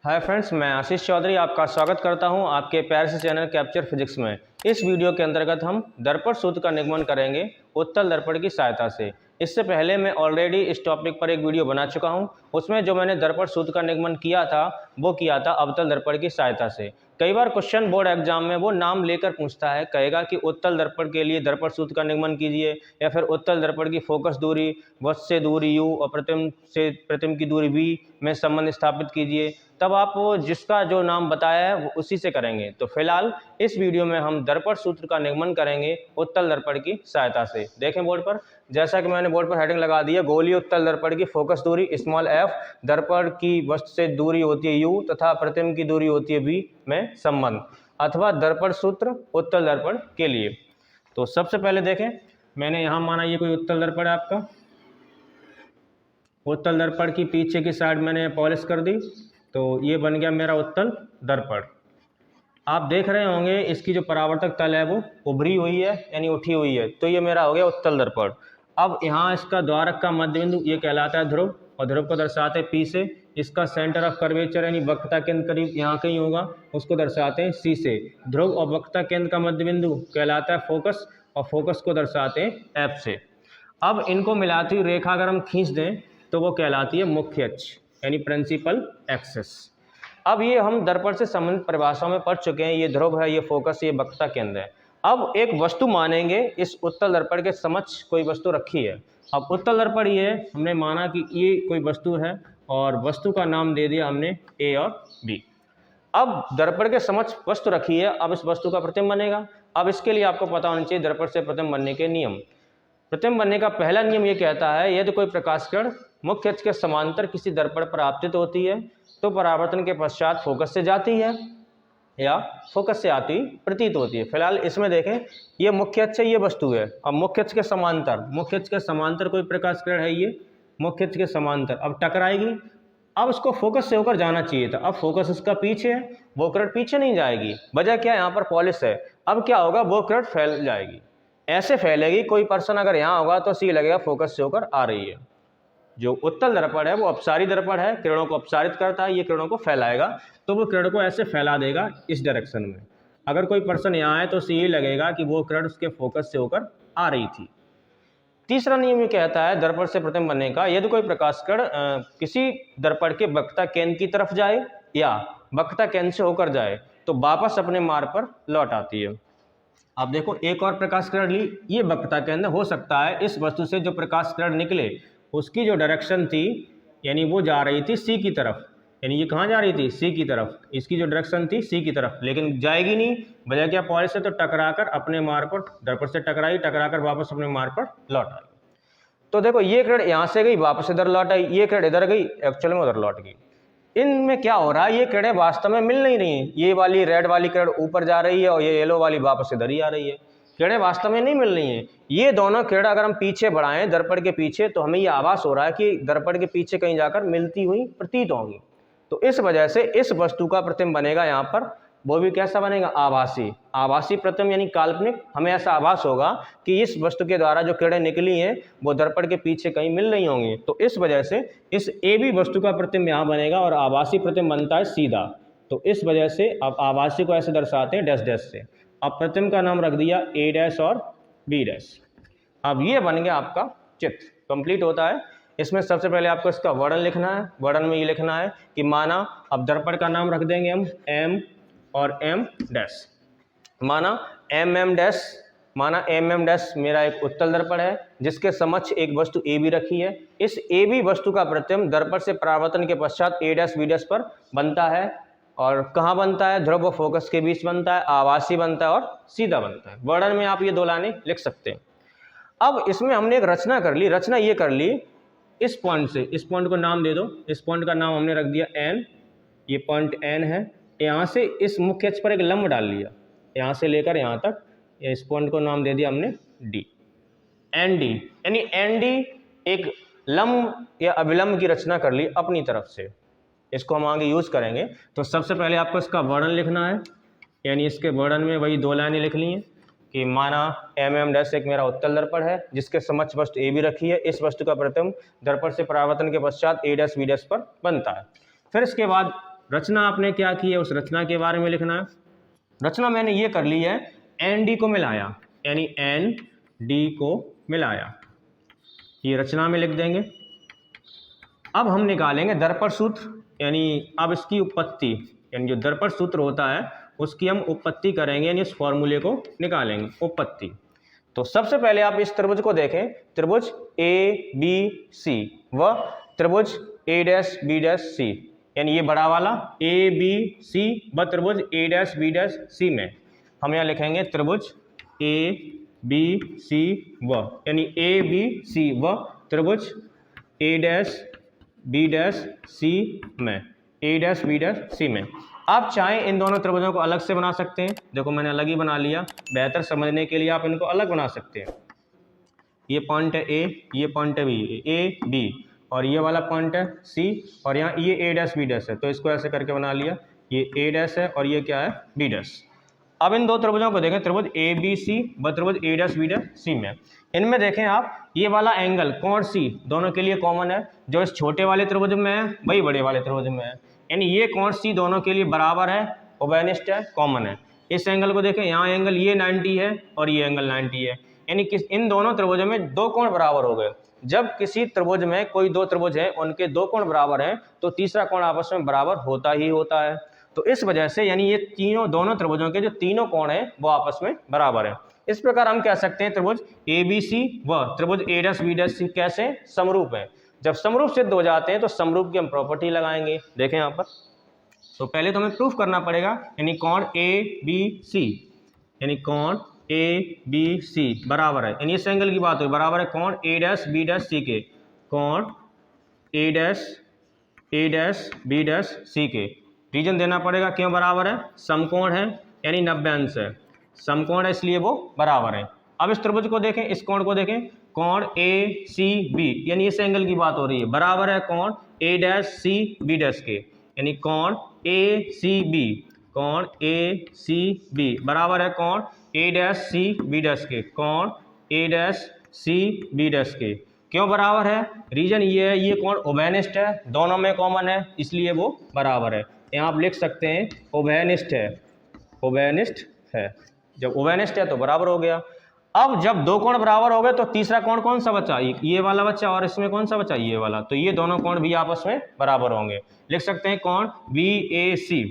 Hi friends, मैं आशीष चौधरी आपका स्वागत करता हूं आपके प्यारे से चैनल कैप्चर फिजिक्स में। इस वीडियो के अंतर्गत हम दर्पण सूत्र का निगमन करेंगे उत्तल दर्पण की सहायता से। इससे पहले मैं ऑलरेडी इस टॉपिक पर एक वीडियो बना चुका हूं। उसमें जो मैंने दर्पण सूत्र का निगमन किया था वो किया था अवतल दर्पण की सहायता से। कई बार क्वेश्चन बोर्ड एग्जाम में वो नाम लेकर पूछता है, कहेगा कि उत्तल दर्पण के लिए दर्पण सूत्र का निगमन कीजिए, या फिर उत्तल दर्पण की फोकस दूरी वस्तु से दूरी u और प्रतिबिंब की दूरी v में संबंध स्थापित कीजिए। तब आप जिसका जो नाम बताया है वो उसी से करेंगे। तो फिलहाल इस वीडियो में हम दर्पण सूत्र का निगमन करेंगे उत्तल दर्पण की सहायता से। देखें बोर्ड पर, जैसा कि मैंने बोर्ड पर हेडिंग लगा दी है, गोलीय उत्तल दर्पण की फोकस दूरी स्मॉल f, दर्पण की वस्तु से दूरी होती है u तथा प्रतिबिंब की दूरी होती है v में संबंध, अथवा दर्पण सूत्र उत्तल दर्पण के लिए। तो सबसे पहले देखें, मैंने यहाँ माना ये कोई उत्तल दर्पण है आपका। उत्तल दर्पण की पीछे की साइड मैंने पॉलिश कर दी, तो ये बन गया मेरा उत्तल दर्पण। आप देख रहे होंगे इसकी जो परावर्तक तल है वो उभरी हुई है, यानी उठी हुई है, तो ये मेरा हो गया उत्तल दर्पण। अब यहाँ इसका द्वारक का मध्य बिंदु ये कहलाता है ध्रुव, और ध्रुव को दर्शाते हैं P से। इसका सेंटर ऑफ कर्वेचर यानी वक्रता केंद्र करीब यहाँ कहीं होगा, उसको दर्शाते हैं C से। ध्रुव और वक्रता केंद्र का मध्य बिंदु कहलाता है फोकस, और फोकस को दर्शाते हैं F से। अब इनको मिलाती हुई रेखा अगर हम खींच दें तो वो कहलाती है मुख्य अक्ष यानी प्रिंसिपल एक्सिस। अब ये हम दर्पण से संबंधित परिभाषाओं में पढ़ चुके हैं। ये ध्रुव है, ये फोकस, ये वक्रता केंद्र है। अब एक वस्तु मानेंगे, इस उत्तल दर्पण के समक्ष कोई वस्तु रखी है। अब उत्तल दर्पण ये हमने माना कि ये कोई वस्तु है और वस्तु का नाम दे दिया हमने ए और बी। अब दर्पण के समक्ष वस्तु रखी है, अब इस वस्तु का प्रतिबिंब बनेगा। अब इसके लिए आपको पता होना चाहिए दर्पण से प्रतिबिंब बनने के नियम। प्रतिबिंब बनने का पहला नियम ये कहता है, यदि कोई प्रकाश किरण मुख्य अक्ष के समांतर किसी दर्पण पर आपतित होती है तो परावर्तन के पश्चात फोकस से जाती है या फोकस से आती प्रतीत होती है। फिलहाल इसमें देखें, ये मुख्य अक्ष है, ये वस्तु है। अब मुख्य अक्ष के समांतर कोई प्रकाश किरण है, ये मुख्य अक्ष के समांतर अब टकराएगी। अब इसको फोकस से होकर जाना चाहिए था, अब फोकस इसका पीछे है, वो किरण पीछे नहीं जाएगी। वजह क्या है, यहाँ पर पॉलिश है। अब क्या होगा, वो किरण फैल जाएगी, ऐसे फैलेगी। कोई पर्सन अगर यहाँ होगा तो सी लगेगा फोकस से होकर आ रही है। जो उत्तल दर्पण है वो अपसारी दर्पण है, किरणों को अपसारित करता है, ये किरणों को फैलाएगा, तो वो किरण को ऐसे फैला देगा इस डायरेक्शन में। अगर कोई पर्सन यहाँ है तो सी ये लगेगा कि वो किरण उसके फोकस से होकर आ रही थी। तीसरा नियम ये कहता है दर्पण से प्रतिबिंब बनने का, यदि कोई प्रकाश किरण किसी दर्पण के वक्रता केंद्र की तरफ जाए या वक्रता केंद्र से होकर जाए तो वापस अपने मार्ग पर लौट आती है। अब देखो, एक और प्रकाश किरण ली, ये वक्रता केंद्र हो सकता है इस वस्तु से जो प्रकाश किरण निकले उसकी जो डायरेक्शन थी, यानी वो जा रही थी सी की तरफ, यानी ये कहाँ जा रही थी, सी की तरफ। इसकी जो डायरेक्शन थी सी की तरफ, लेकिन जाएगी नहीं। वजह क्या, पॉलिश से तो टकराकर अपने मार्ग पर, दर्पण से टकराकर वापस अपने मार्ग पर लौट आई। तो देखो, ये किरण यहाँ से गई, वापस इधर लौट आई, ये किरण इधर गई, एक्चुअल में उधर लौट गई। इनमें क्या हो रहा है, ये किरणें वास्तव में मिल नहीं रही हैं। ये वाली रेड वाली किरण ऊपर जा रही है और ये येलो वाली वापस इधर ही आ रही है। किरणें वास्तव में नहीं मिल रही हैं। ये दोनों किरण अगर हम पीछे बढ़ाएं दर्पण के पीछे, तो हमें ये आभास हो रहा है कि दर्पण के पीछे कहीं जाकर मिलती हुई प्रतीत होंगी। तो इस वजह से इस वस्तु का प्रतिबिंब बनेगा यहाँ पर, वो भी कैसा बनेगा, आभासी प्रतिबिंब यानी काल्पनिक। हमें ऐसा आभास होगा कि इस वस्तु के द्वारा जो किरणें निकली हैं वो दर्पण के पीछे कहीं मिल रही होंगी। तो इस वजह से इस ए बी वस्तु का प्रतिबिंब यहाँ बनेगा और आभासी प्रतिबिंब बनता है सीधा। तो इस वजह से अब आभासी को ऐसे दर्शाते हैं डैश डैश से। अब प्रतिबिंब का नाम रख दिया ए डैश और बी डैश। अब ये बन गया आपका चित्र, कंप्लीट होता है। इसमें सबसे पहले आपको इसका वर्णन लिखना है। वर्णन में ये लिखना है कि माना, अब दर्पण का नाम रख देंगे हम एम और एम डैश। माना एम एम डैश, माना एम एम डैश मेरा एक उत्तल दर्पण है जिसके समक्ष एक वस्तु ए बी रखी है। इस ए बी वस्तु का प्रतिबिंब दर्पण से परावर्तन के पश्चात ए डैश बी डैश पर बनता है। और कहाँ बनता है, ध्रुव और फोकस के बीच बनता है, आभासी बनता है और सीधा बनता है। वर्णन में आप ये दो लाइनें लिख सकते हैं। अब इसमें हमने एक रचना कर ली। रचना ये कर ली, इस पॉइंट से, इस पॉइंट को नाम दे दो। इस पॉइंट का नाम हमने रख दिया एन, ये पॉइंट एन है। यहाँ से इस मुख्य अक्ष पर एक लंब डाल लिया, यहाँ से लेकर यहाँ तक। इस पॉइंट को नाम दे दिया हमने डी, एन डी, यानी एन डी एक लंब या अभिलंब की रचना कर ली अपनी तरफ से। इसको हम आगे यूज करेंगे। तो सबसे पहले आपको इसका वर्णन लिखना है, यानी इसके वर्णन में वही दो लाइनें लिख ली हैं कि माना एम एम डैश एक मेरा उत्तल दर्पण है जिसके समक्ष वस्तु ए बी रखी है। इस वस्तु का प्रतिबिंब दर्पण से परावर्तन के पश्चात ए डैश बी डैश पर बनता है। फिर इसके बाद रचना आपने क्या की है, उस रचना के बारे में लिखना है। रचना मैंने ये कर ली है, एन डी को मिलाया, यानी एन डी को मिलाया, ये रचना में लिख देंगे। अब हम निकालेंगे दर्पण सूत्र, यानी अब इसकी उत्पत्ति, यानी जो दर्पण सूत्र होता है उसकी हम उत्पत्ति करेंगे, यानी इस फॉर्मूले को निकालेंगे, उत्पत्ति। तो सबसे पहले आप इस त्रिभुज को देखें, त्रिभुज ए बी सी व त्रिभुज ए डैश बी डैश सी, यानी ये बड़ा वाला ए बी सी व त्रिभुज ए डैश बी डैश सी में हम यहाँ लिखेंगे त्रिभुज ए बी सी व, यानी ए बी सी व त्रिभुज ए डैश बी डैश सी में, ए डैश बी डैश सी में। आप चाहें इन दोनों त्रिभुजों को अलग से बना सकते हैं, देखो मैंने अलग ही बना लिया, बेहतर समझने के लिए आप इनको अलग बना सकते हैं। ये पॉइंट है ए, ये पॉइंट है बी, ए बी, और ये वाला पॉइंट है सी, और यहाँ ये ए डैश बी डैश है, तो इसको ऐसे करके बना लिया, ये ए डैश है और ये क्या है, बी डैश। अब इन दो त्रिभुजों को देखें, त्रिभुज ए बी सी व त्रिभुज ए डैश बी डैश सी में, इनमें देखें आप ये वाला एंगल कोण सी दोनों के लिए कॉमन है, जो इस छोटे वाले त्रिभुज में है वही बड़े वाले त्रिभुज में है, यानी ये कोण सी दोनों के लिए बराबर है, ओबेनिस्ट है, कॉमन है। इस एंगल को देखें, यहाँ एंगल ये 90 है और ये एंगल 90 है, यानी इन दोनों त्रिभुजों में दो कोण बराबर हो गए। जब किसी त्रिभुज में कोई दो त्रिभुज है उनके दो कोण बराबर हैं तो तीसरा कोण आपस में बराबर होता ही होता है। तो इस वजह से यानी ये तीनों दोनों त्रिभुजों के जो तीनों कोण हैं वो आपस में बराबर है। इस प्रकार हम कह सकते हैं त्रिभुज ए बी सी व त्रिभुज ए डैश बी डैश सी कैसे समरूप है। जब समरूप सिद्ध हो जाते हैं तो समरूप की हम प्रॉपर्टी लगाएंगे, देखें यहाँ पर। तो पहले तो हमें प्रूफ करना पड़ेगा, यानी कोण ए बी सी, यानी कोण ए बी सी बराबर है, यानी इस एंगल की बात हुई, बराबर है कोण ए डैश बी डैश सी के, कोण ए डैश बी डैश सी के। रीजन देना पड़ेगा क्यों बराबर है, समकोण है यानी 90 अंश है, समकोण है इसलिए वो बराबर है। अब इस त्रिभुज को देखें, इस कोण को देखें, कोण ए सी बी, यानी इस एंगल की बात हो रही है, बराबर है कोण ए डैश सी बी डैश के, यानी कोण ए सी बी, कोण ए सी बी बराबर है कोण ए डैश सी बी डैश के, कोण ए डैश सी बी डैश के। क्यों बराबर है, रीजन ये है, ये कोण उभयनिष्ठ है, दोनों में कॉमन है इसलिए वो बराबर है। यहाँ आप लिख सकते हैं उभयनिष्ठ है, उभयनिष्ठ है, जब उभयनिष्ठ है तो बराबर हो गया। अब जब दो कोण बराबर हो गए तो तीसरा कोण कौन सा बचा, ये वाला बचा, और इसमें कौन सा बचा, ये वाला, तो ये दोनों कोण भी आपस में बराबर होंगे। लिख सकते हैं कोण बी ए सी,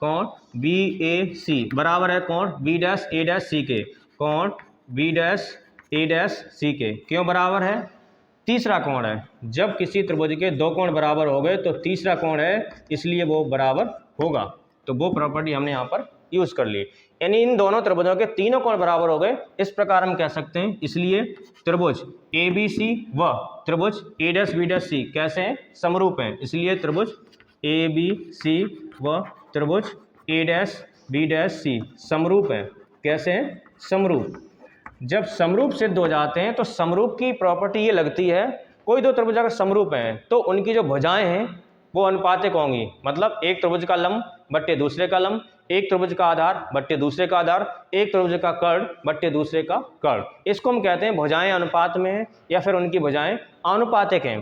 कोण बी ए सी बराबर है कोण बी डैश ए डैश सी के, कोण बी डैश ए डैश सी के। क्यों बराबर है, तीसरा कोण है, जब किसी त्रिभुज के दो कोण बराबर हो गए तो तीसरा कोण है इसलिए वो बराबर होगा, तो वो प्रॉपर्टी हमने यहाँ पर यूज कर ली, यानी इन दोनों त्रिभुजों के तीनों कोण बराबर हो गए, इस प्रकार हम कह सकते हैं। इसलिए त्रिभुज ए बी सी व त्रिभुज ए डैश बी डैश सी कैसे हैं, समरूप हैं, इसलिए त्रिभुज ए बी सी व त्रिभुज ए डैश बी डैश सी समरूप हैं, कैसे हैं, समरूप। जब समरूप सिद्ध हो जाते हैं तो समरूप की प्रॉपर्टी ये लगती है, कोई दो त्रिभुज अगर समरूप हैं तो उनकी जो भुजाएं हैं वो अनुपातिक होंगी, मतलब एक त्रिभुज का लंब बट्टे दूसरे का लंब, एक त्रिभुज का आधार बट्टे दूसरे का आधार, एक त्रिभुज का कर्ण बट्टे दूसरे का कर्ण। इसको हम कहते हैं भुजाएं अनुपात में हैं या फिर उनकी भुजाएं आनुपातिक हैं।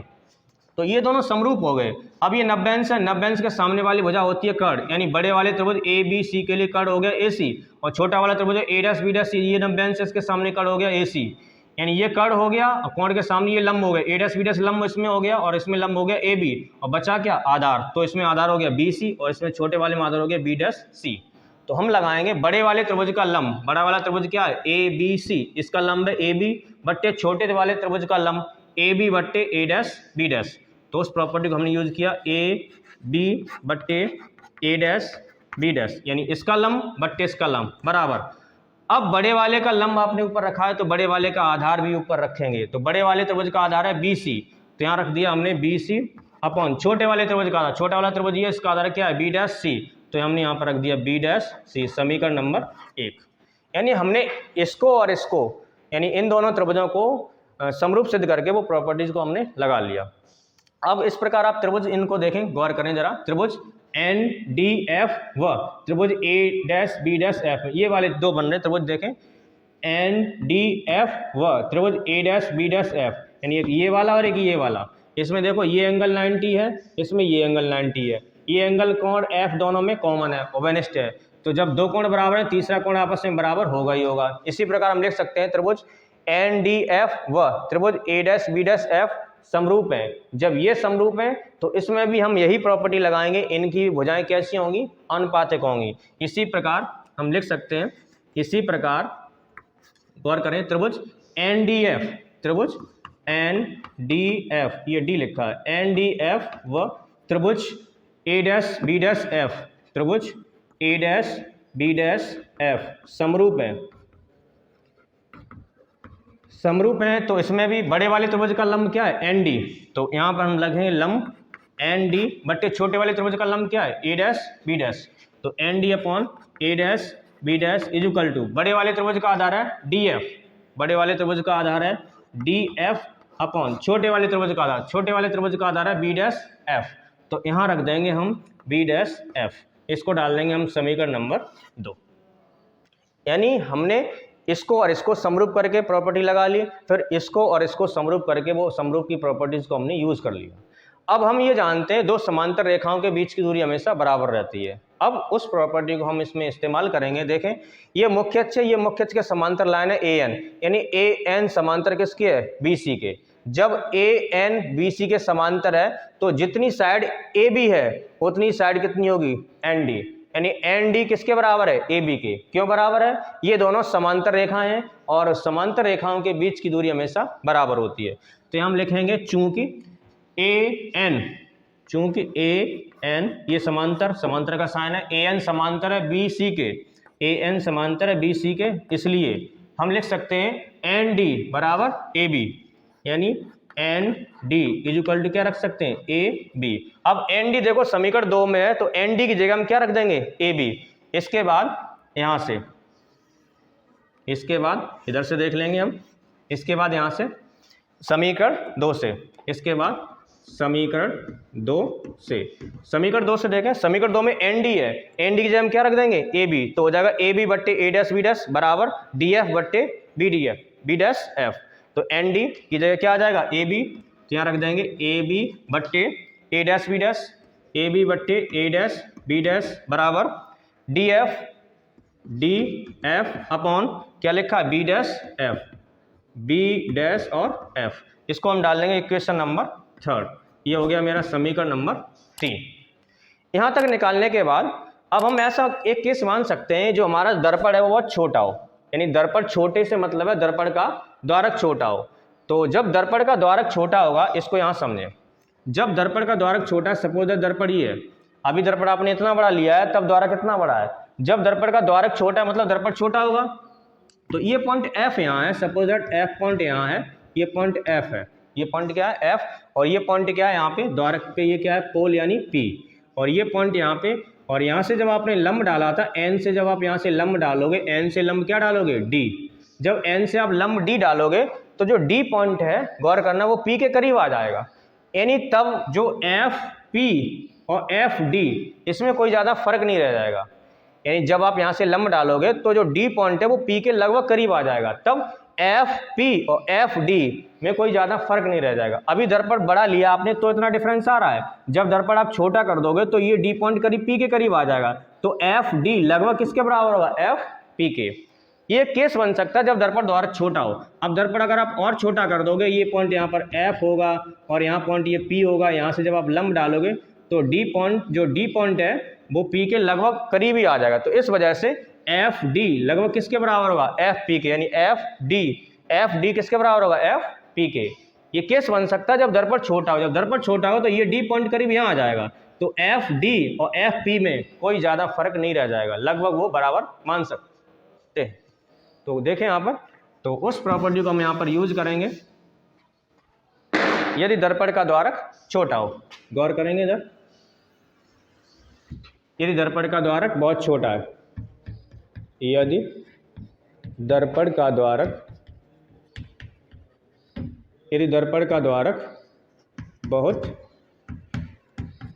तो ये दोनों समरूप हो गए। अब ये 90 अंश है, 90 अंश के सामने वाली भुजा होती है कर्ण, यानी बड़े वाले त्रिभुज ए बी सी के लिए कर्ण हो गया ए सी, और छोटा वाला त्रिभुज ए डैश बी डैश सी, ये 90 अंश इसके सामने कर्ण हो गया ए सी, यानी ये कर्ण हो गया और कोण के सामने ये लंब हो गया, ए डैश बी डैश लंब इसमें हो गया और इसमें लंब हो गया ए बी, और बचा क्या, आधार, तो इसमें आधार हो गया बी सी और इसमें छोटे वाले में आधार हो गया बी डैश सी। तो हम लगाएंगे बड़े वाले त्रिभुज का लंब, बड़ा वाला त्रिभुज क्या है ए बी सी, इसका लंब है ए बी बट्टे छोटे वाले त्रिभुज का लंब ए बी बट्टे ए डैश बी डैश। तो उस प्रॉपर्टी को हमने यूज किया ए बी बट्टे ए डैश बी डैश, यानी इसका लंब बट्टे इसका लंब बराबर। अब बड़े वाले का लंब आपने ऊपर रखा है तो बड़े वाले का आधार भी ऊपर रखेंगे, तो बड़े वाले त्रिभुज का आधार है बी सी, तो यहाँ रख दिया हमने बी सी अपॉन छोटे वाले त्रिभुज का आधार, छोटा वाला त्रिभुज ये इसका आधार क्या है बी डैश सी, तो हमने यहाँ पर रख दिया बी डैश सी, समीकरण नंबर 1। यानी हमने इसको और इसको यानी इन दोनों त्रिभुजों को समरूप सिद्ध करके वो प्रॉपर्टीज को हमने लगा लिया। अब इस प्रकार आप त्रिभुज इनको देखें, गौर करें जरा, त्रिभुज एन डी एफ व त्रिभुज ए डैश बी डैश एफ, ये वाले दो बन रहे त्रिभुज देखें, एन डी एफ व त्रिभुज ए डैश बी डैश एफ, यानी एक ये वाला और एक ये वाला। इसमें देखो ये एंगल 90 है, इसमें ये एंगल 90 है, ये एंगल कोण एफ दोनों में कॉमन है, ओवेनिस्ट है, तो जब दो कोण बराबर है तीसरा कोण आपस में बराबर होगा ही होगा। इसी प्रकार हम लिख सकते हैं त्रिभुज एन डी एफ व त्रिभुज ए डैश बी डैश एफ समरूप हैं। जब ये समरूप हैं तो इसमें भी हम यही प्रॉपर्टी लगाएंगे, इनकी भुजाएं कैसी होंगी, अनुपातिक होंगी। इसी प्रकार हम लिख सकते हैं, इसी प्रकार गौर करें, त्रिभुज एन डी एफ, त्रिभुज एन डी एफ, ये डी लिखा है, एन डी एफ व त्रिभुज ए डैश बी डैश एफ, त्रिभुज ए डैश बी डैश एफ समरूप है, समरूप है। तो इसमें भी बड़े वाले त्रिभुज का लंब क्या है, एन डी, तो यहाँ पर हम लगेंगे लंब एन डी बट्टे छोटे वाले त्रिभुज का लंब क्या है, ए डैश बी डैश, तो N D upon A dash B dash is equal to बड़े वाले त्रिभुज का आधार है डी एफ, बड़े वाले त्रिभुज का आधार है डी एफ अपॉन छोटे वाले त्रिभुज का आधार, छोटे वाले त्रिभुज का आधार है बी डैश एफ, तो यहाँ रख देंगे हम बी डैश एफ, इसको डाल देंगे हम समीकरण नंबर 2। यानी हमने इसको और इसको समरूप करके प्रॉपर्टी लगा ली, फिर इसको और इसको समरूप करके वो समरूप की प्रॉपर्टीज को हमने यूज कर लिया। अब हम ये जानते हैं दो समांतर रेखाओं के बीच की दूरी हमेशा बराबर रहती है। अब उस प्रॉपर्टी को हम इसमें इस्तेमाल करेंगे। देखें, ये मुख्य अक्ष है, ये मुख्य अक्ष के समांतर लाइन है ए एन, यानी ए एन समांतर किसके है, बी सी के। जब ए एन बी सी के समांतर है तो जितनी साइड ए बी है उतनी साइड कितनी होगी, एन डी, यानी एन डी किसके बराबर है, ए बी के। क्यों बराबर है, ये दोनों समांतर रेखाएं हैं और समांतर रेखाओं के बीच की दूरी हमेशा बराबर होती है। तो यहाँ हम लिखेंगे चूंकि ए एन, चूंकि ए एन ये समांतर, समांतर का साइन है, ए एन समांतर है बी सी के, ए एन समांतर है बी सी के, इसलिए हम लिख सकते हैं एन डी बराबर ए बी, यानी N D is equal to क्या रख सकते हैं, ए बी। अब एन डी देखो समीकरण 2 में है, तो एन डी की जगह हम क्या रख देंगे, ए बी। इसके बाद यहां से, इसके बाद इधर से देख लेंगे हम, इसके बाद यहां से समीकरण 2 से, इसके बाद समीकरण 2 से, समीकरण 2 से देखें, समीकरण 2 में एन डी है, एन डी की जगह हम क्या रख देंगे, ए बी, तो हो जाएगा ए बी बट्टे ए डैश बी डैश बराबर डी एफ बट्टे B D F, B dash F. तो एन डी की जगह क्या आ जाएगा, ए बी, तो यहाँ रख देंगे ए बी बट्टे A dash B dash, A B बट्टे ए डैश बी डैश बराबर डी एफ अपॉन क्या लिखा है, B dash F, B dash और एफ। इसको हम डाल देंगे इक्वेशन नंबर 3। ये हो गया मेरा समीकरण नंबर 3। यहाँ तक निकालने के बाद अब हम ऐसा एक केस मान सकते हैं जो हमारा दर्पण है वो बहुत छोटा हो, यानी दर्पण छोटे से मतलब है दर्पण का द्वारक छोटा हो। तो जब दर्पण का द्वारक छोटा होगा, इसको यहाँ समझें, जब दर्पण का द्वारक छोटा है, सपोज दर्पण ये है, अभी दर्पण आपने इतना बड़ा लिया है, तब द्वारक कितना बड़ा है, जब दर्पण का द्वारक छोटा है मतलब दर्पण छोटा होगा। तो ये पॉइंट एफ यहाँ है, सपोज दैट एफ पॉइंट यहाँ है, ये पॉइंट एफ है, ये पॉइंट क्या है, एफ, और ये पॉइंट क्या है यहाँ पे द्वारक पे, ये क्या है, पोल यानी पी, और ये पॉइंट यहाँ पे, और यहाँ से जब आपने लंब डाला था एन से, जब आप यहाँ से लंब डालोगे, एन से लंब क्या डालोगे, डी, जब एन से आप लंब डी डालोगे तो जो डी पॉइंट है, गौर करना, वो पी के करीब आ जाएगा, यानी तब जो एफ पी और एफ डी इसमें कोई ज़्यादा फर्क नहीं रह जाएगा, यानी जब आप यहाँ से लंब डालोगे तो जो डी पॉइंट है वो पी के लगभग करीब आ जाएगा, तब एफ पी और एफ डी में कोई ज़्यादा फर्क नहीं रह जाएगा। अभी दर्पण बड़ा लिया आपने तो इतना डिफरेंस आ रहा है, जब दर्पण आप छोटा कर दोगे तो ये डी पॉइंट करीब पी के करीब आ जाएगा, तो एफ डी लगभग किसके बराबर होगा, एफ पी के। ये केस बन सकता है जब दर्पण द्वारक छोटा हो। अब दर्पण अगर आप और छोटा कर दोगे, ये पॉइंट यहाँ पर एफ होगा और यहाँ पॉइंट ये पी होगा, यहाँ से जब आप लंब डालोगे तो डी पॉइंट, जो डी पॉइंट है वो पी के लगभग करीब ही आ जाएगा, तो इस वजह से एफ डी लगभग किसके बराबर होगा, एफ पी के, यानी एफ डी किसके बराबर होगा, एफ पी के। ये केस बन सकता है जब दर्पण छोटा हो, जब दर्पण छोटा हो तो ये डी पॉइंट करीब यहाँ आ जाएगा, तो एफ डी और एफ पी में कोई ज़्यादा फर्क नहीं रह जाएगा, लगभग वो बराबर मान सकते हैं। तो देखें यहाँ पर, तो उस प्रॉपर्टी को हम यहाँ पर यूज करेंगे यदि दर्पण का द्वारक छोटा हो। गौर करेंगे इधर, यदि दर्पण का द्वारक बहुत छोटा है, यदि दर्पण का द्वारक, यदि दर्पण का द्वारक बहुत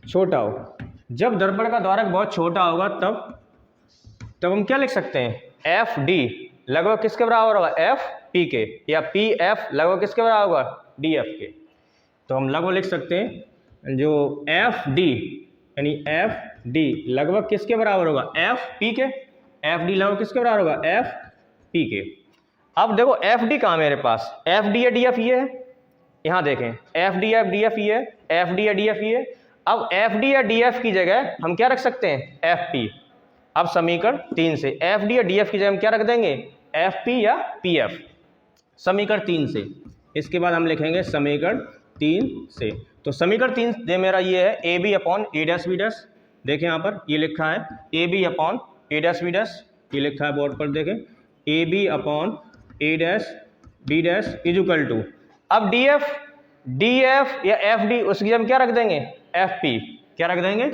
छोटा हो, जब दर्पण का द्वारक बहुत छोटा होगा तब हम क्या लिख सकते हैं, एफ डी लगभग किसके बराबर होगा, एफ पी के, या पी एफ लगभग किसके बराबर होगा, डी एफ के। तो हम लगभग लिख सकते हैं जो एफ डी यानी एफ डी लगभग किसके बराबर होगा, एफ पी के। एफ डी लगभग किसके बराबर होगा, एफ पी के। अब देखो एफ डी कहाँ मेरे पास, एफ डी या डी एफ ये है, यहाँ देखें एफ डी या डी एफ ये है, एफ डी या डी एफ ये। अब एफ डी या डी एफ की जगह हम क्या रख सकते हैं, एफ पी। अब समीकरण 3 से एफ डी या डी एफ की जगह हम क्या रख देंगे, एफ पी या पी एफ, समीकरण 3 से। इसके बाद हम लिखेंगे समीकरण 3 से। तो समीकरण 3 दे मेरा ये है A B upon A dash B dash. देखें यहाँ पर ये लिखा है A B upon A dash B dash, ये लिखा है बोर्ड पर देखें, A B upon A dash B dash is equal to. अब डी एफ या एफ डी उसकी जगह हम क्या रख देंगे, एफ पी। क्या रख देंगे,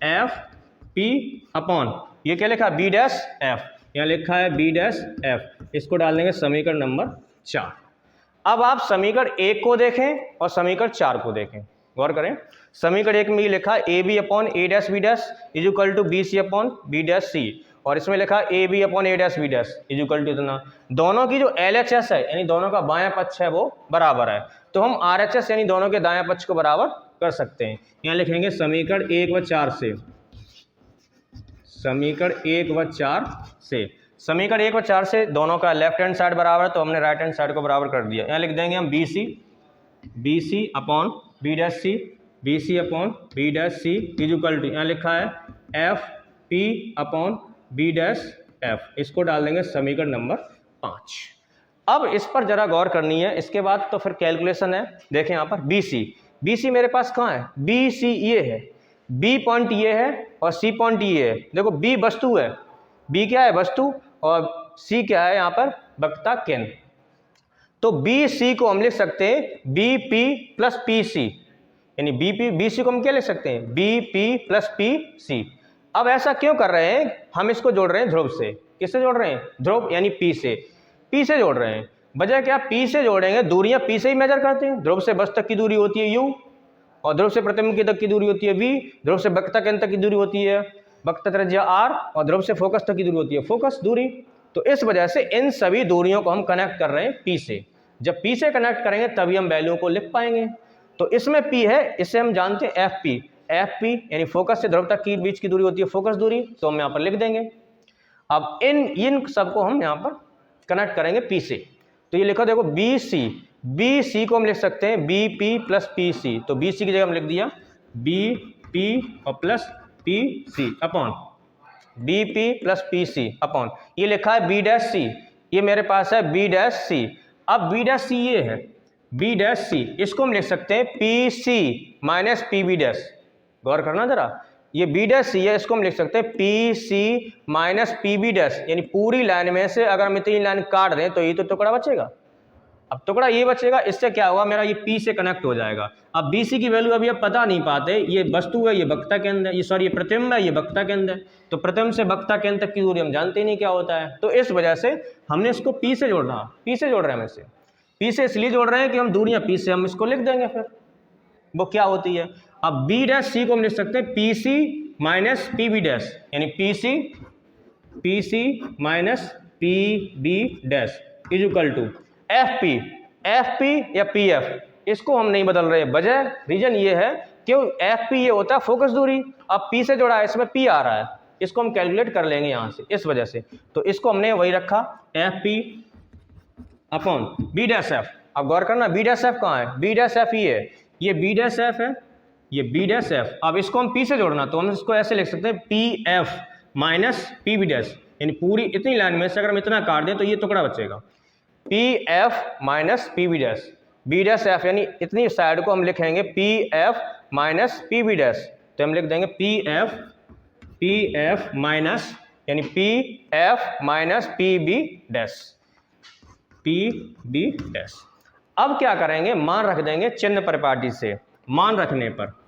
एफ पी अपॉन ये क्या लिखा है, बी डैश एफ, यहाँ लिखा है बी डैश एफ। इसको डाल देंगे समीकरण नंबर 4। अब आप समीकरण 1 को देखें और समीकरण 4 को देखें, गौर करें। समीकरण 1 में ये लिखा है A B upon A dash B dash is equal to B C upon B dash C, और इसमें लिखा है A B upon A dash B dash is equal to इतना। दोनों की जो एल एच एस है यानी दोनों का बायां पक्ष है वो बराबर है, तो हम आर एच एस यानी दोनों के दायां पक्ष को बराबर कर सकते हैं। यहाँ लिखेंगे समीकरण 1 व 4 से, समीकरण 1 व 4 से। समीकरण 1 व 4 से दोनों का लेफ्ट हैंड साइड बराबर है, तो हमने राइट हैंड साइड को बराबर कर दिया। यहाँ लिख देंगे हम B C upon B dash C, B C upon B dash C is equal to, यहाँ लिखा है F P upon B dash F. इसको डाल देंगे समीकरण नंबर 5। अब इस पर जरा गौर करनी है, इसके बाद तो फिर कैलकुलेशन है। देखें यहाँ पर बी सी मेरे पास कहाँ है, बी सी ये है, बी पॉइंट ये है और सी पॉइंट ये है। देखो बी वस्तु है, बी क्या है वस्तु, और सी क्या है यहाँ पर वक्रता केंद्र। तो बी सी को हम लिख सकते हैं B P plus P C, यानी बी सी को हम क्या लिख सकते हैं, B P plus P C. अब ऐसा क्यों कर रहे हैं, हम इसको जोड़ रहे हैं ध्रुव से। किससे जोड़ रहे हैं, ध्रुव यानी पी से जोड़ रहे हैं। वजह क्या, पी से जोड़ेंगे, दूरियां पी से ही मेजर करते हैं। ध्रुव से बस तक की दूरी होती है यू, और ध्रुव से प्रतिबिंब तक की दूरी होती है वी। ध्रुव से वक्रता केंद्र तक की दूरी होती है वक्रता त्रिज्या आर, और ध्रुव से फोकस तक की दूरी होती है फोकस दूरी। तो इस वजह से इन सभी दूरियों को हम कनेक्ट कर रहे हैं पी से। जब पी से कनेक्ट करेंगे तभी हम वैल्यू को लिख पाएंगे। तो इसमें पी है, इससे हम जानते हैं एफ पी यानी फोकस से ध्रुव तक की बीच की दूरी होती है फोकस दूरी, तो हम यहाँ पर लिख देंगे। अब इन सबको हम यहाँ पर कनेक्ट करेंगे पी से। तो ये लिखो देखो बी सी को हम लिख सकते हैं B P plus P C. तो बी सी की जगह हम लिख दिया बी पी और plus P C upon B P plus P C upon ये लिखा है बी डैश सी, ये मेरे पास है बी डैश सी। अब बी डैश सी ये है बी डैश सी, इसको हम लिख सकते हैं P C minus P B dash. गौर करना जरा, ये बी डैश सी है, इसको हम लिख सकते हैं P C minus P B dash. यानी पूरी लाइन में से अगर हम इतनी लाइन काट दें तो ये तो टुकड़ा बचेगा। अब टुकड़ा ये बचेगा, इससे क्या होगा, मेरा ये पी से कनेक्ट हो जाएगा। अब बी सी की वैल्यू अभी आप पता नहीं पाते, ये वस्तु है, ये वक्रता केंद्र है, ये सॉरी ये प्रतिबिंब है, ये वक्रता केंद्र है। तो प्रतिबिंब से वक्रता केंद्र तक की दूरी हम जानते ही नहीं क्या होता है। तो इस वजह से हमने इसको पी से जोड़ रहे हैं। हम इसे पी से इसलिए जोड़ रहे हैं कि हम दूरियां पी से हम इसको लिख देंगे, फिर वो क्या होती है। अब बी डैश सी को हम लिख सकते हैं P C minus P B dash, यानी P C minus P B dash is equal to F P या पी एफ। इसको हम नहीं बदल रहे, वजह रीजन ये है क्यों, एफ पी ये होता है फोकस दूरी, अब पी से जोड़ा है, इसमें पी आ रहा है, इसको हम कैलकुलेट कर लेंगे यहाँ से, इस वजह से। तो इसको हमने वही रखा F P upon B dash F. अब गौर करना बी डैश एफ कहाँ है, बी डैश एफ ये है, ये बी डैश एफ है, ये बी डैश एफ। अब इसको हम पी से जोड़ना, तो हम इसको ऐसे लिख सकते हैं P F minus P B dash, यानी पूरी इतनी लाइन में से अगर हम इतना काट दें तो ये टुकड़ा बचेगा P F minus P B dash, B dash F, यानी इतनी साइड को हम लिखेंगे P F minus P B dash. तो हम लिख देंगे पी एफ माइनस यानी P F minus P B dash, P B dash. अब क्या करेंगे, मान रख देंगे चिन्ह परिपाटी से। मान रखने पर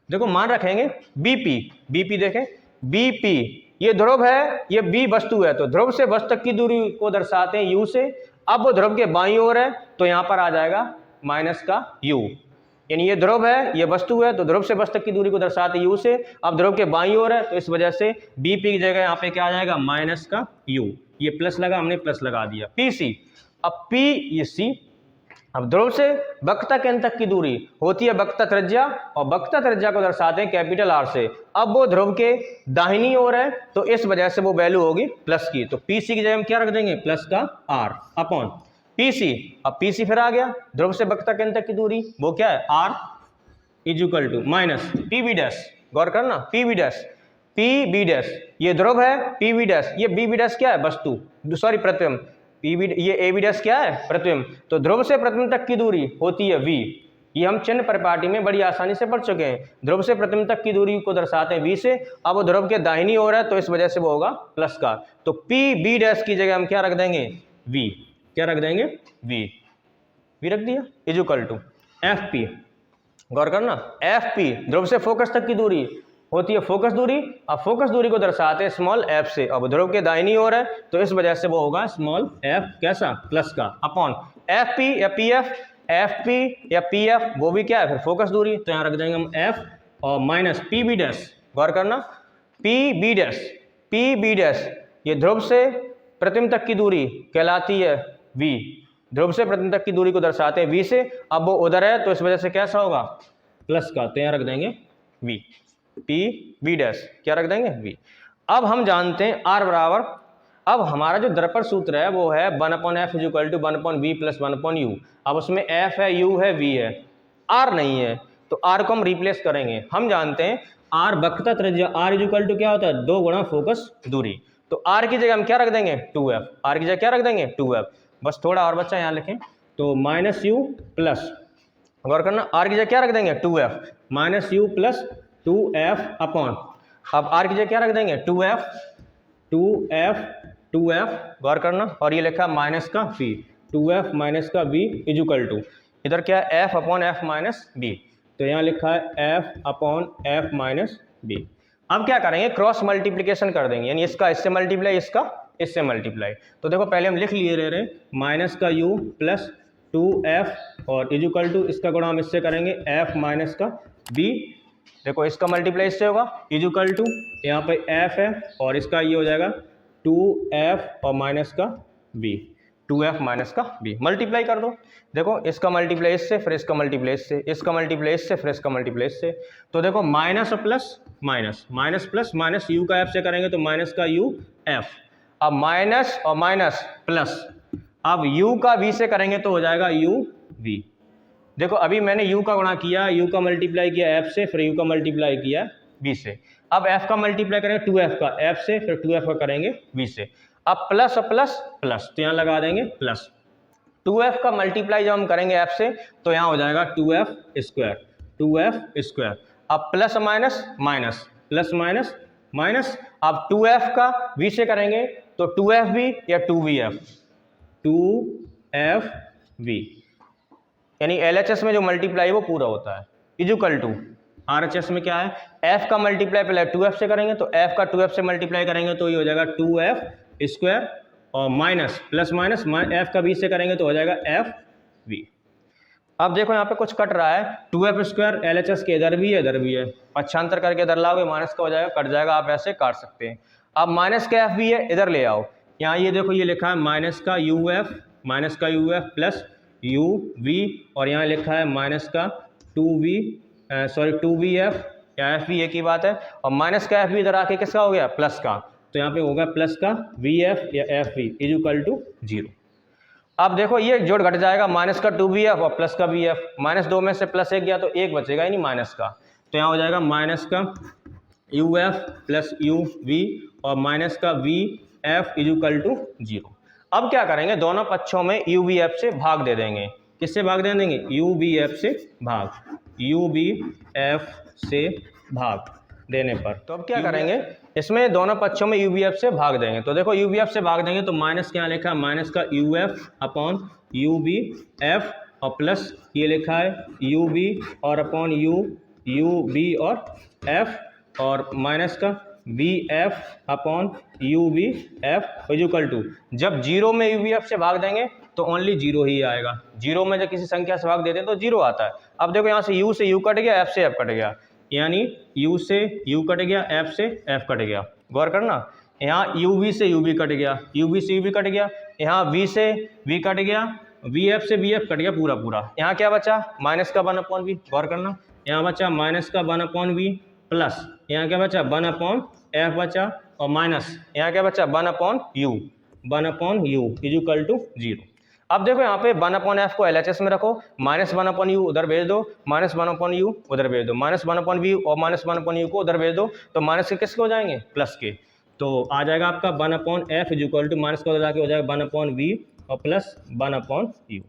देखो मान रखेंगे बीपी देखें बीपी ये ध्रुव है, ये बी वस्तु है, तो ध्रुव से वस्तु तक की दूरी को दर्शाते हैं यू से। अब वो ध्रुव के बाईं ओर है तो यहाँ पर आ जाएगा माइनस का यू, यानी ये ध्रुव है, ये वस्तु है, तो ध्रुव से वस्तु तक की दूरी को दर्शाते हैं यू से। अब ध्रुव के बाईं ओर है तो इस वजह से बीपी की जगह यहाँ पे क्या आ जाएगा माइनस का यू, ये प्लस लगा, हमने प्लस लगा दिया पी सी। अब पी ये सी, अब ध्रुव से वक्रता केंद्र तक की दूरी होती है वक्रता त्रिज्या, और वक्रता त्रिज्या को दर्शाते हैं कैपिटल आर से। अब वो ध्रुव के दाहिनी ओर है तो इस वजह से वो वैल्यू होगी प्लस की, तो पीसी की जगह हम क्या रख देंगे, प्लस का आर अपॉन पीसी। अब पीसी फिर आ गया, ध्रुव से वक्रता केंद्र तक की दूरी वो क्या है, R is equal to minus PB dash. गौर करना, पीबी डैश, पीबी डैश ये ध्रुव है, पीबी डैश ये बीबी डैश क्या है, वस्तु, सॉरी प्रतिबिंब, पीबी ये ए बी डैश क्या है, प्रतिबिंब। तो ध्रुव से प्रतिबिंब तक की दूरी होती है वी, ये हम चिन्ह परिपाटी में बड़ी आसानी से पढ़ चुके हैं। ध्रुव से प्रतिबिंब तक की दूरी को दर्शाते हैं वी से। अब वो ध्रुव के दाहिनी ओर है तो इस वजह से वो होगा प्लस का, तो पी बी डैश की जगह हम क्या रख देंगे, वी, क्या रख देंगे, वी, वी रख दिया is equal to F P. गौर करना, एफ पी ध्रुव से फोकस तक की दूरी होती है फोकस दूरी। अब फोकस दूरी को दर्शाते हैं स्मॉल एफ से। अब ध्रुव के दाहिनी ओर है तो इस वजह से वो होगा स्मॉल एफ, कैसा, प्लस का, अपॉन एफ पी या पी एफ, एफ पी या पी एफ वो भी क्या है फिर फोकस दूरी, तो यहाँ रख देंगे हम एफ और माइनस पी बी डैश। गौर करना, P B dash, P B dash ये ध्रुव से प्रतिबिंब तक की दूरी कहलाती है वी, ध्रुव से प्रतिबिंब तक की दूरी को दर्शाते हैं वी से। अब वो उधर है तो इस वजह से कैसा होगा, प्लस का, तो यहाँ रख देंगे वी, पी बी डैश क्या रख देंगे, वी। अब हम जानते हैं आर बराबर, अब हमारा जो दर्पण सूत्र है वो है 1/f is equal to 1/v plus 1/u। अब उसमें f है, u है, v है, r नहीं है, तो r को हम रिप्लेस करेंगे। हम जानते हैं r वक्रता त्रिज्या, r इज इक्वल टू क्या होता है, 2 गुणा फोकस दूरी, तो r की जगह हम क्या रख देंगे, 2f, r की जगह क्या रख देंगे, 2f। बस थोड़ा और बच्चा यहाँ लिखें, तो माइनस यू प्लस, गौर करना, r की जगह क्या रख देंगे, 2f, minus you plus 2f upon, अब r की जगह क्या रख देंगे, 2f, 2f, 2f, गौर करना, और ये लिखा माइनस का v, 2f माइनस का v इज इक्वल टू, इधर क्या है f upon f minus b, तो यहाँ लिखा है f upon f minus b। अब क्या करेंगे, क्रॉस मल्टीप्लिकेशन कर देंगे, यानी इसका इससे मल्टीप्लाई, इसका इससे मल्टीप्लाई। तो देखो पहले हम लिख लिए रहे माइनस का u प्लस 2f और इज इक्वल टू इसका गुणा हम इससे करेंगे f माइनस का b। देखो इसका मल्टीप्लाई इससे होगा इज इक्वल टू, यहाँ पे f है और इसका ये हो जाएगा 2f और माइनस का b, 2f माइनस का b, मल्टीप्लाई कर दो। देखो इसका मल्टीप्लाई इससे, फिर इसका मल्टीप्लाई इससे, इसका मल्टीप्लाई इससे, फिर इसका मल्टीप्लाई इससे। तो देखो माइनस और plus minus, minus plus minus, u का f से करेंगे तो माइनस का u f, अब माइनस और माइनस प्लस, अब u का v से करेंगे तो हो जाएगा u v। देखो अभी मैंने u का गुणा किया, u का मल्टीप्लाई किया f से, फिर u का मल्टीप्लाई किया v से। अब f का मल्टीप्लाई करेंगे 2f का f से, फिर 2f का करेंगे v से। अब प्लस और प्लस प्लस, तो यहाँ लगा देंगे प्लस, 2f का मल्टीप्लाई जब हम करेंगे f से तो यहाँ हो जाएगा 2f स्क्वायर, 2f स्क्वायर। अब plus minus minus, plus minus minus, अब 2f का v से करेंगे तो 2fv या 2vf, 2fv, यानी LHS में जो मल्टीप्लाई वो पूरा होता है, इज इक्वल टू RHS में क्या है, f का मल्टीप्लाई पहले 2f से करेंगे तो f का 2f से मल्टीप्लाई करेंगे तो ये हो जाएगा 2f स्क्वायर, और माइनस प्लस माइनस f का v से करेंगे तो हो जाएगा fv। अब देखो यहाँ पे कुछ कट रहा है, 2f स्क्वायर LHS के इधर भी है इधर भी है, पक्षांतर करके इधर लाओगे माइनस का हो जाएगा, कट जाएगा, आप ऐसे काट सकते हैं। अब माइनस का f भी है, इधर ले आओ, यहाँ ये देखो ये लिखा है माइनस का uf, माइनस का uf प्लस uv, और यहाँ लिखा है माइनस का 2vf या f भी एक ही बात है, और माइनस का f भी इधर आके किसका हो गया, प्लस का, तो यहाँ पे होगा प्लस का vf या fv इज इक्वल टू 0। अब देखो ये जोड़ घट जाएगा, माइनस का 2vf और प्लस का vf, माइनस 2 में से प्लस 1 गया तो 1 बचेगा ही नहीं माइनस का, तो यहाँ हो जाएगा माइनस का uf प्लस uv और माइनस का vf इज इक्वल टू 0। अब क्या करेंगे, दोनों पक्षों में uvf से भाग दे देंगे, किससे भाग दे देंगे, uvf से भाग, uvf से भाग देने पर। तो अब क्या करेंगे, इसमें दोनों पक्षों में uvf से भाग देंगे, तो देखो uvf से भाग देंगे तो माइनस क्या लिखा है, माइनस का uf अपॉन uvf और प्लस ये लिखा है ub और अपॉन ub और f, और माइनस का vf upon uvf is equal to, जब 0 में uvf से भाग देंगे तो ओनली 0 ही आएगा, 0 में जब किसी संख्या से भाग देते हैं तो 0 आता है। अब देखो यहाँ से u से u कट गया, f से f कट गया, यानी u से u कट गया, f से f कट गया। गौर करना, यहाँ uv से uv कट गया, uv से uv कट गया, यहाँ v से v कट गया, वी एफ से वी एफ कट गया पूरा पूरा, यहाँ क्या बचा माइनस का 1/v, गौर करना, यहाँ बचा माइनस का 1/v प्लस यहाँ क्या बचा 1/f बचा, और माइनस यहाँ क्या बचा 1/u, 1/u इक्वल टू 0। अब देखो यहाँ पे 1/f को LHS में रखो, माइनस 1/u उधर भेज दो, माइनस 1/u उधर भेज दो, माइनस 1/v और माइनस 1/u को उधर भेज दो, तो माइनस के किसके हो जाएंगे प्लस के, तो आ जाएगा आपका 1/f इक्वल टू माइनस का जाके हो जाएगा 1/v और प्लस 1/u।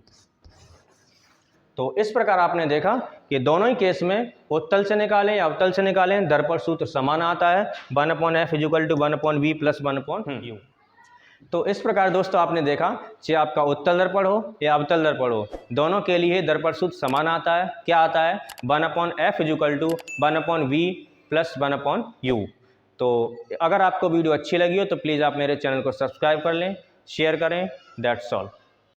तो इस प्रकार आपने देखा कि दोनों ही केस में उत्तल से निकालें या अवतल से निकालें दर्पण सूत्र समान आता है, 1/f equal to 1/v plus 1/u। तो इस प्रकार दोस्तों आपने देखा चाहे आपका उत्तल दर्पण हो या अवतल दर्पण हो, दोनों के लिए दर्पण सूत्र समान आता है। क्या आता है 1/f equal to 1/v plus 1/u। तो अगर आपको वीडियो अच्छी लगी हो तो प्लीज़ आप मेरे चैनल को सब्सक्राइब कर लें, शेयर करें, दैट्स ऑल।